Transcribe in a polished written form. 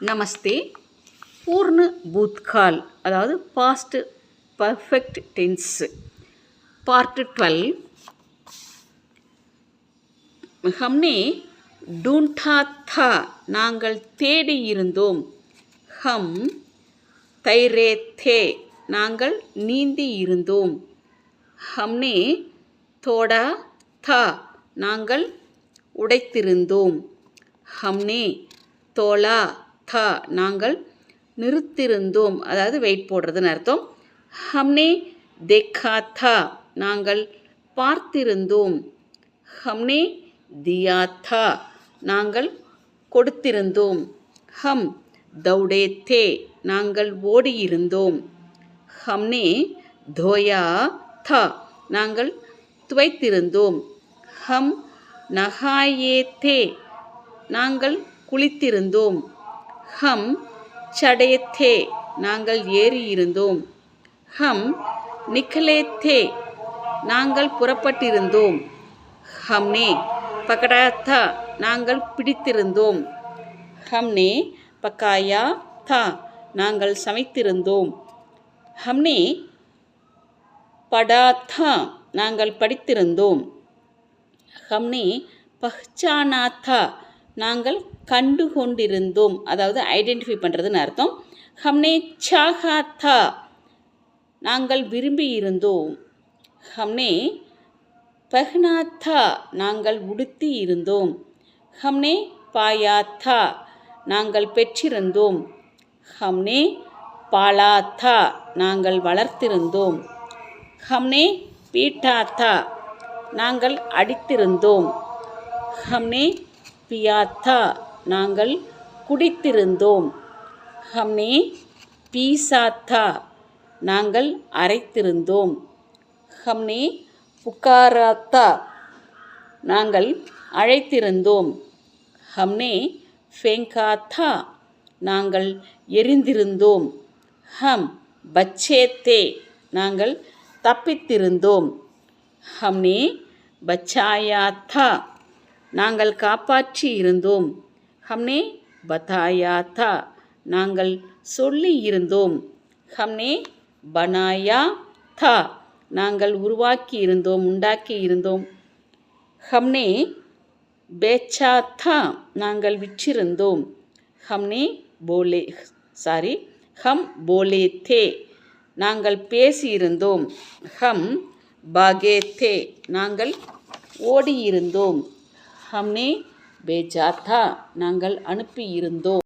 நமஸ்தே. பூர்ண பூத்கால் அதாவது past perfect tense part 12. ஹம்னே டூண்டா தா நாங்கள் தேடி இருந்தோம். ஹம் தைரே தே நாங்கள் நீந்தி இருந்தோம். ஹம்னே தோடா தா நாங்கள் உடைத்திருந்தோம். ஹம்னே தோலா தா நாங்கள் நிறுத்திருந்தோம், அதாவது வெயிட் போடுறதுன்னு அர்த்தம். ஹம்னே தேக்கா தா நாங்கள் பார்த்திருந்தோம். ஹம்னே தியா தா நாங்கள் கொடுத்திருந்தோம். ஹம் தௌடே தே நாங்கள் ஓடியிருந்தோம். ஹம்னே தோயா தா நாங்கள் துவைத்திருந்தோம். ஹம் நஹாயே தே நாங்கள் குளித்திருந்தோம். ஹம் சடே தே நாங்கள் ஏறியிருந்தோம். ஹம் நிக்கலே தே நாங்கள் புறப்பட்டிருந்தோம். ஹம்னே பகடா தா நாங்கள் பிடித்திருந்தோம். ஹம்னே பக்காயா தா நாங்கள் சமைத்திருந்தோம். ஹம்னே படா தா நாங்கள் படித்திருந்தோம். ஹம்னே பஹ்சானா தா நாங்கள் கண்டு கொண்டிருந்தோம், அதாவது ஐடென்டிஃபை பண்ணுறதுன்னு அர்த்தம். ஹம்னே சாஹா தா நாங்கள் விரும்பி இருந்தோம். ஹம்னே பஹ்னா தா நாங்கள் உடுத்தி இருந்தோம். ஹம்னே பாயா தா நாங்கள் பெற்றிருந்தோம். ஹம்னே பாலா தா நாங்கள் வளர்த்திருந்தோம். ஹம்னே பீட்டா தா நாங்கள் அடித்திருந்தோம். ஹம்னே பியா தா நாங்கள் குடித்திருந்தோம். ஹம்னே பீசா தா நாங்கள் அரைத்திருந்தோம். ஹம்னே புகாரா தா நாங்கள் அழைத்திருந்தோம். ஹம்னே ஃபேங்கா தா நாங்கள் எரிந்திருந்தோம். ஹம் பச்சே தே நாங்கள் தப்பித்திருந்தோம். ஹம்னே பச்சாயா தா நாங்கள் காப்பாற்றி இருந்தோம். ஹம்னே பதாயா தா நாங்கள் சொல்லி இருந்தோம். ஹம்னே பனாயா தா நாங்கள் உருவாக்கி இருந்தோம், உண்டாக்கி இருந்தோம். ஹம்னே பேச்சா தா நாங்கள் விற்றிருந்தோம். ஹம்னே ஹம் போலே தே நாங்கள் பேசியிருந்தோம். ஹம் பாகே தே நாங்கள் ஓடியிருந்தோம். ஹம்னே பேஜா தா நாங்கள் அனுப்பியிருந்தோம்.